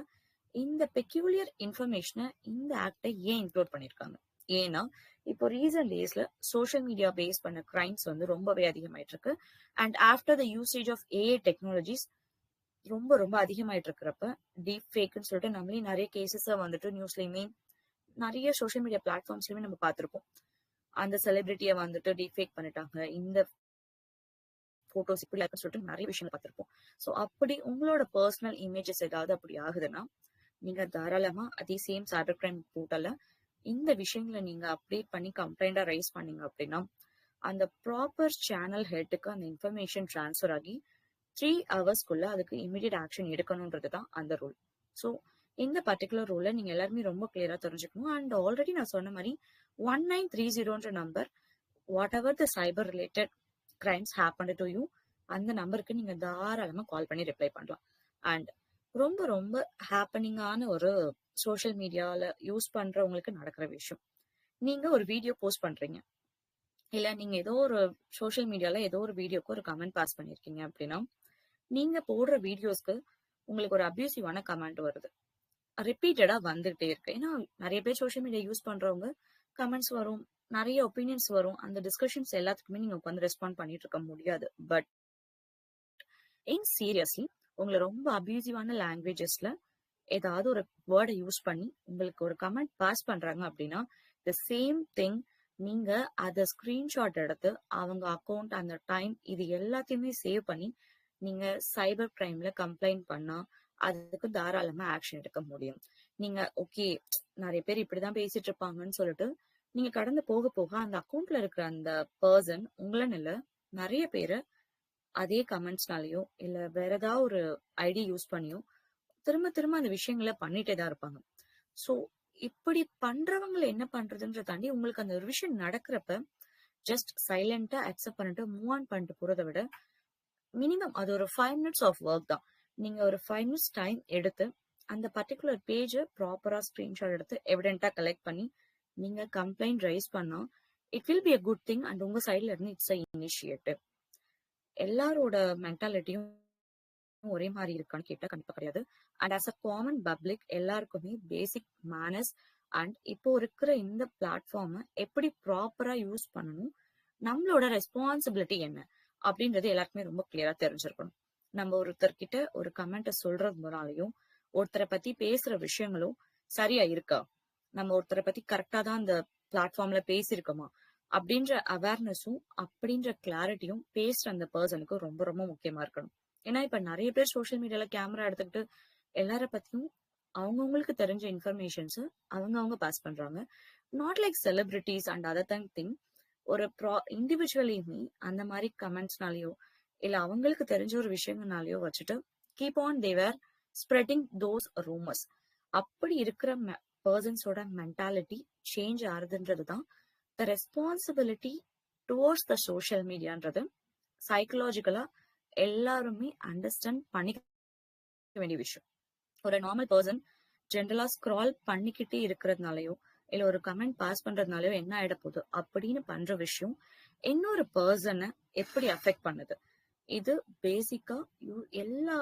இந்த பெக்யூலியர் இன்ஃபர்மேஷனை இந்த ஆக்டை ஏன் இன்க்ளூட் பண்ணிருக்காங்க, ஏன்னா இப்போ ரீசன்ட் டேஸ்ல சோஷியல் மீடியா பேஸ் பண்ண கிரைம்ஸ் வந்து ரொம்பவே அதிகமாயிட்டு இருக்கு. And after the usage of AI technologies ரொம்ப ரொம்ப அதிகமாயிட்டு இருக்கிறப்ப டீப் ஃபேக்னு சொல்லிட்டு நம்மளே நிறைய கேசஸ் வந்துட்டு நியூஸ்லயுமே நிறைய சோஷியல் மீடியா பிளாட்ஃபார்ம்ஸ்லயுமே நம்ம பார்த்திருப்போம். அந்த செலிபிரிட்டியை வந்துட்டு டீப் ஃபேக் பண்ணிட்டாங்க, இந்த போட்டோஸ் இப்படி இருக்குன்னு சொல்லிட்டு நிறைய விஷயங்கள் பார்த்திருப்போம். ஸோ அப்படி உங்களோட பர்சனல் இமேஜஸ் ஏதாவது அப்படி ஆகுதுன்னா நீங்க தாராளமா அதே சேம் சைபர் கிரைம் போர்ட்டல்ல இந்த விஷயங்களை நீங்க அப்டேட் பண்ணி கம்ப்ளைண்டா ரைஸ் பண்ணீங்க அப்படின்னா அந்த ப்ராப்பர் சேனல் ஹெட்டுக்கு அந்த இன்ஃபர்மேஷன் டிரான்ஸ்ஃபர் ஆகி 3 ஹவர்ஸ்க்குள்ள அதுக்கு இமீடியட் ஆக்ஷன் எடுக்கணும்ன்றது தான் அந்த ரூல். ஸோ இந்த பர்டிகுலர் ரூலை நீங்க எல்லாருமே ரொம்ப கிளியரா தெரிஞ்சுக்கணும். அண்ட் ஆல்ரெடி நான் சொன்ன மாதிரி 1930 number, whatever the cyber related crimes happen to you, அந்த நம்பருக்கு நீங்க தாராளமா கால் பண்ணி ரிப்ளை பண்ணலாம். அண்ட் ரொம்ப ரொம்ப ஹேப்பனிங்கான ஒரு சோஷியல் மீடியால யூஸ் பண்றவங்களுக்கு நடக்கிற விஷயம், நீங்க ஒரு வீடியோ போஸ்ட் பண்றீங்க, இல்ல நீங்க ஏதோ ஒரு சோஷியல் மீடியால ஏதோ ஒரு வீடியோக்கு ஒரு கமெண்ட் பாஸ் பண்ணிருக்கீங்க அப்படின்னா நீங்க போடுற வீடியோஸ்க்கு உங்களுக்கு ஒரு அபியூசிவான கமெண்ட் வருது, ரிப்பீட்டடா வந்துகிட்டே இருக்கு. ஏன்னா நிறைய பேர் சோஷியல் மீடியா யூஸ் பண்றவங்க கமெண்ட்ஸ் வரும், நிறைய ஒப்பீனியன்ஸ் வரும், அந்த டிஸ்கஷன்ஸ் எல்லாத்துக்குமே நீங்க உட்காந்து ரெஸ்பாண்ட் பண்ணிட்டு இருக்க முடியாது. பட் இன் சீரியஸ்லி உங்களை ரொம்ப அபியூசிவான லாங்குவேஜஸ்ல ஏதாவது ஒரு வேர்டை யூஸ் பண்ணி உங்களுக்கு ஒரு கமெண்ட் பாஸ் பண்றாங்க அப்படின்னா த சேம் திங் நீங்க அதை ஸ்கிரீன்ஷாட் எடுத்து அவங்க அக்கௌண்ட், அந்த டைம், இது எல்லாத்தையுமே சேவ் பண்ணி நீங்க சைபர் கிரைம்ல கம்ப்ளைண்ட் பண்ணா அதுக்கு தாராளமா ஆக்ஷன் எடுக்க முடியும். நீங்க ஓகே நிறைய பேர் இப்படிதான் பேசிட்டு இருப்பாங்கன்னு சொல்லிட்டு நீங்க கடந்து போக போக அந்த அக்கௌண்ட்ல இருக்கிற அந்த பர்சன் உங்களன்னு இல்ல நிறைய பேரு அதே கமெண்ட்ஸ்னாலயோ இல்ல வேற ஏதாவது ஒரு ஐடி யூஸ் பண்ணியோ திரும்ப திரும்ப அந்த விஷயங்களை பண்ணிட்டே தான் இருப்பாங்க. சோ இப்படி பண்றவங்களை என்ன பண்றதுன்ற தாண்டி உங்களுக்கு அந்த ஒரு விஷயம் நடக்கிறப்ப ஜஸ்ட் சைலண்டா அக்செப்ட் பண்ணிட்டு மூவ் ஆன் பண்ணிட்டு போறதை விட மினிமம் அது ஒரு 5 மினிட்ஸ் ஆஃப் ஒர்க் தான். நீங்க ஒரு 5 மினிட்ஸ் டைம் எடுத்து அந்த பர்டிகுலர் பேஜை ப்ராப்பரா ஸ்கிரீன்ஷாட் எடுத்து எவிடென்ட்டா கலெக்ட் பண்ணி நீங்க கம்ப்ளைண்ட் ரைஸ் பண்ணா it will be a good thing. And உங்க சைட்ல இருந்து இட்ஸ் அ இனிஷியேட்டிவ். எல்லாரோட மென்டாலிட்டியும் ஒரே மாதிரி இருக்கான்னு கேட்டா கண்டிப்பா கிடையாது. And as a common public எல்லாருக்குமே பேசிக் மேனர்ஸ் அண்ட் இப்போ இருக்கிற இந்த பிளாட்ஃபார்மை எப்படி ப்ராப்பரா யூஸ் பண்ணணும், நம்மளோட ரெஸ்பான்சிபிலிட்டி என்ன அப்படின்றது எல்லாருக்குமே ரொம்ப கிளியரா தெரிஞ்சிருக்கணும். நம்ம ஒருத்தர்கிட்ட ஒரு கமெண்ட்டை சொல்றதுனாலையும் ஒருத்தரை பத்தி பேசுற விஷயங்களும் சரியா இருக்கா, நம்ம ஒருத்தரை பத்தி கரெக்டா தான் அந்த பிளாட்ஃபார்ம்ல பேசியிருக்கோமா அப்படின்ற அவேர்னஸும் அப்படின்ற கிளாரிட்டியும் பேசுற அந்த பர்சனுக்கு ரொம்ப ரொம்ப முக்கியமா இருக்கணும். ஏன்னா இப்ப நிறைய பேர் சோஷியல் மீடியால கேமரா எடுத்துக்கிட்டு எல்லார பத்தியும் அவங்கவுங்களுக்கு தெரிஞ்ச இன்ஃபர்மேஷன்ஸ் அவங்க பாஸ் பண்றாங்க. Not like celebrities and other thing. ஒரு இண்டிவிஜுவலையுமே அந்த மாதிரி கமெண்ட்ஸ்னாலயோ இல்ல அவங்களுக்கு தெரிஞ்ச ஒரு விஷயங்கள்னாலயோ வச்சுட்டு keep on they're spreading those rumours. அப்படி இருக்கிற பர்சன்ஸோட மென்டாலிட்டி சேஞ்ச் ஆகுதுன்றதுதான் the responsibility towards the social மீடியான்றது சைக்கலாஜிக்கலா எல்லாருமே அண்டர்ஸ்டாண்ட் பண்ணிக்க வேண்டிய விஷயம். ஒரு நார்மல் பர்சன் ஜென்ரலா ஸ்க்ரால் பண்ணிக்கிட்டே இருக்கிறதுனாலயோ இல்ல ஒரு கமெண்ட் பாஸ் பண்றதுனாலயோ என்ன ஆயிட போகுது அப்படின்னு பண்ற விஷயம் இன்னொரு பர்சனை எப்படி அஃபெக்ட் பண்ணுது, இது பேசிக்கா எல்லா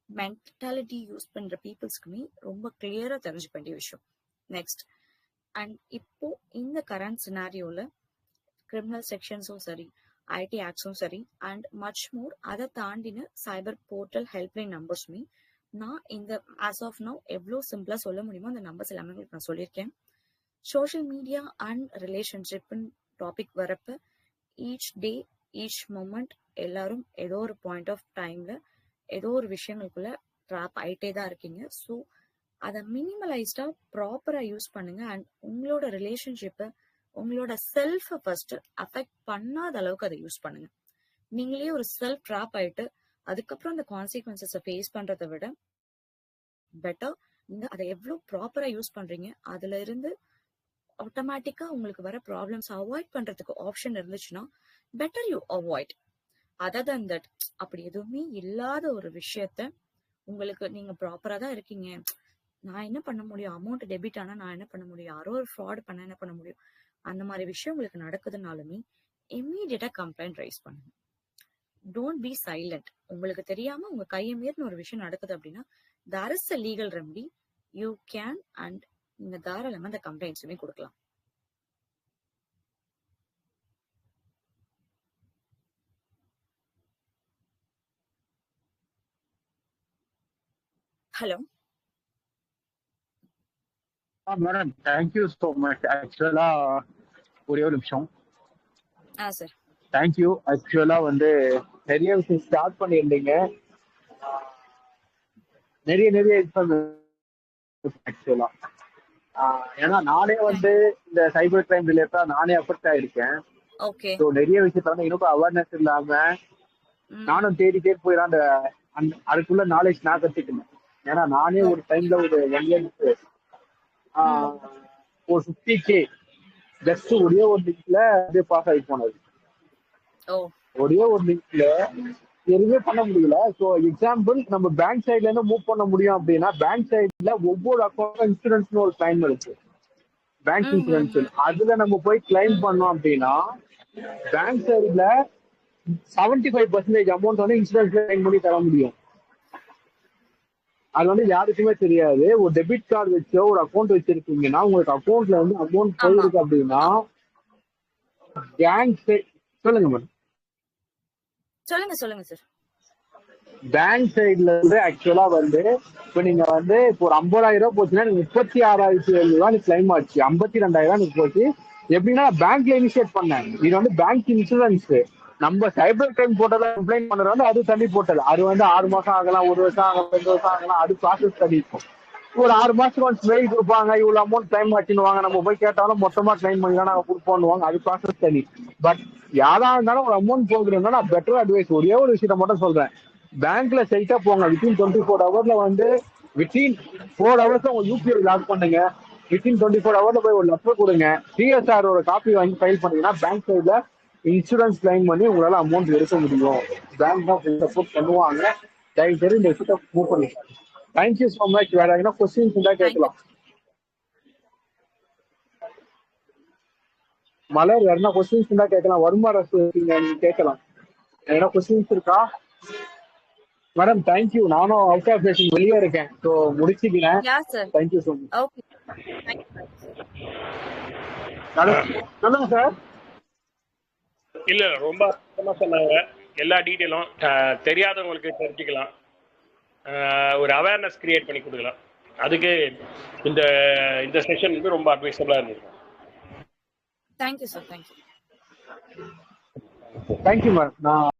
மென்டாலிட்டி யூஸ் பண்ற பீப்புள்ஸ்க்குமே ரொம்ப கிளியரா தெரிஞ்சுக்க வேண்டிய விஷயம். நெக்ஸ்ட், அண்ட் இப்போ இந்த கரண்ட் சினாரியோல கிரிமினல் செக்ஷன்ஸும் சரி, ஐடி ஆக்ட்ஸும் சரி அண்ட் மச் மோர் அதை தாண்டின சைபர் போர்ட்டல் ஹெல்ப்லைன் நம்பர்ஸுமே நான் இந்த ஆஸ் ஆஃப் நவ் எவ்வளோ சிம்பிளா சொல்ல முடியுமோ அந்த நம்பர்ஸ் எல்லாமே உங்களுக்கு நான் சொல்லியிருக்கேன். சோஷியல் மீடியா அண்ட் ரிலேஷன்ஷிப்னு டாபிக் வரப்ப ஈச் டே ஈச் மொமெண்ட் எல்லாரும் ஏதோ ஒரு பாயிண்ட் ஆஃப் டைம்ல ஏதோ ஒரு விஷயங்களுக்குள்ள ட்ராப் ஆயிட்டே தான் இருக்கீங்க. ஸோ அதை மினிமலைஸ்டா ப்ராப்பரா யூஸ் பண்ணுங்க. அண்ட் உங்களோட ரிலேஷன்ஷிப்பை உங்களோட செல்ஃபை ஃபர்ஸ்ட் அஃபெக்ட் பண்ணாத அளவுக்கு அதை யூஸ் பண்ணுங்க. நீங்களே ஒரு செல்ஃப் ட்ராப் ஆயிட்டு அதுக்கப்புறம் அந்த கான்சிக்வன்சஸை ஃபேஸ் பண்றதை விட பெட்டர் நீங்க அதை எவ்வளவு ப்ராப்பரா யூஸ் பண்றீங்க அதுல இருந்து ஆட்டோமேட்டிக்கா உங்களுக்கு வர ப்ராப்ளம்ஸ் அவாய்ட் பண்றதுக்கு ஆப்ஷன் இருந்துச்சுன்னா better you avoid. Other than that அப்படி எதுவுமே இல்லாத ஒரு விஷயத்த உங்களுக்கு நீங்க ப்ராப்பரா தான் இருக்கீங்க, நான் என்ன பண்ண முடியும், அமௌண்ட் டெபிட் ஆனா நான் என்ன பண்ண முடியும், யாரோ ஒரு ஃப்ராட் பண்ண என்ன பண்ண முடியும், அந்த மாதிரி விஷயம் உங்களுக்கு நடக்குதுனாலுமே இம்மீடியட்டா கம்ப்ளைண்ட் ரைஸ் பண்ணுங்க. Don't be silent. உங்களுக்கு தெரியாம உங்க கையை மீறின ஒரு விஷயம் நடக்குது அப்படின்னா there is a legal remedy you can and நீங்க தாராளமா அந்த கம்ப்ளைண்ட்ஸுமே கொடுக்கலாம். Hello. Madam thank you so much. ஆக்சுவலா ஒரே ஒரு நிமிஷம். சார். தேங்க்யூ. ஆக்சுவலா வந்து நிறைய விஷயம் ஸ்டார்ட் பண்ணியிருந்தீங்க. நிறைய நிறைய ஆக்சுவலா ஏன்னா நானே வந்து இந்த சைபர் கிரைம் ரிலேட்டா நானே அஃபெக்ட் ஆயிருக்கேன். ஓகே. ஸோ நிறைய விஷயத்த வந்து இன்னும் அவேர்னஸ் இல்லாம நானும் தேடி போய் தான் அதுக்குள்ள நாலேஜ் நான் கத்துக்கினேன். ஏன்னா நானே ஒரு டைம்ல ஒரு 1 இயருக்கு ஒரு 50K ஜஸ்ட் ஒரே ஒரு லிங்க்ல அப்படியே பாஸ் ஆகி போனது. ஒரே ஒரு லிங்க்ல எதுவுமே பண்ண முடியல. ஸோ எக்ஸாம்பிள் நம்ம பேங்க் சைட்ல இருந்து மூவ் பண்ண முடியும் அப்படின்னா பேங்க் சைட்ல ஒவ்வொரு அக்கௌண்ட் இன்சூரன்ஸ்னு ஒரு கிளைம் இருக்கு. பேங்க் இன்சூரன்ஸ் அதுல நம்ம போய் கிளைம் பண்ணோம் அப்படின்னா பேங்க் சைட்ல 75% அமௌண்ட் வந்து இன்சூரன்ஸ் கிளைம் பண்ணி தர முடியும். அது வந்து யாருக்குமே தெரியாது. ஒரு டெபிட் கார்டு வச்சோ ஒரு அக்கௌண்ட் வச்சிருக்கீங்கன்னா உங்களுக்கு அக்கௌண்ட்ல வந்து அமௌண்ட் போயிருக்கு அப்படின்னா பேங்க் சொல்லுங்க மேடம். சொல்லுங்க சார். பேங்க் சைட்ல இருந்து ஆக்சுவலா வந்து இப்ப நீங்க வந்து இப்போ ஒரு 50,000 ரூபாய் போச்சுன்னா 36,700 ரூபாய் கிளைம் ஆச்சு. 52,000 போச்சு. எப்படின்னா பேங்க்ல இனிஷியேட் பண்ணேன். இது வந்து பேங்க் இன்சூரன்ஸ். நம்ம சைபர் கிரைம் போட்டதை கம்ப்ளைண்ட் பண்றது வந்து அது தள்ளி போட்டது. அது வந்து 6 மாசம் ஆகலாம், 1 வருஷம் ஆகலாம், 2 வருஷம் ஆகலாம். அது ப்ராசஸ் தள்ளி இருக்கும். ஒரு 6 மாசத்துக்கு ஒன்ஸ் மெயில் கொடுப்பாங்க, இவ்வளவு அமௌண்ட் கிளைம் ஆச்சுன்னு வாங்க. நம்ம போய் கேட்டாலும் மொத்தமா கிளைம் பண்ணி தான் நாங்க கொடுப்போம். அது ப்ராசஸ் தள்ளி. பட் யாரா இருந்தாலும் ஒரு அமௌண்ட் போகுதுன்னா நான் பெட்டர் அட்வைஸ் ஒரே ஒரு விஷயத்த மட்டும் சொல்றேன். பேங்க்ல ஸ்ட்ரைட்டா போங்க. வித்தின் 24 ஹவர்ல வந்து வித்தின் 4 ஹவர்ஸ் உங்க யூபிஐ லாக் பண்ணுங்க. வித்தின் 24 ஹவர்ல போய் ஒரு லெட்டர் கொடுங்க. சிஎஸ்ஆர் ஒரு காப்பி வாங்கி ஃபைல் பண்ணீங்கன்னா பேங்க் சைட்ல இன்சூரன்ஸ் கிளைம் பண்ணி உங்களால அமௌண்ட் எடுக்க முடியும். பேங்க் தான் சப்போர்ட் பண்ணுவாங்க. தயவு செய்து இந்த விஷயத்த மூவ் பண்ணிக்கலாம். Thank you so much. வேற எதனா கொஸ்டின்ஸ் இருந்தா கேட்கலாம். மலர் வேற என்ன கொஸ்டின்ஸ் இருந்தா கேட்கலாம். வருமா அரசு நீங்க கேட்கலாம். எதனா கொஸ்டின்ஸ் இருக்கா மேடம்? தேங்க்யூ. நானும் அவுட் ஆஃப் ஸ்டேஷன் வெளியே இருக்கேன். ஸோ முடிச்சுக்கிறேன். Thank you so much. சொல்லுங்க சார். இல்ல ரொம்ப அற்புதமா சொன்னாங்க. எல்லா டீட்டெயிலும் தெரியாதவங்களுக்கு தெரிஞ்சுக்கலாம். ஒரு அவேர்னஸ் கிரியேட் பண்ணி கொடுக்கலாம். அதுக்கு இந்த இந்த செஷன் வந்து ரொம்ப அட்வைசபிளா இருந்தது. Thank you sir. Thank you ma'am. நான்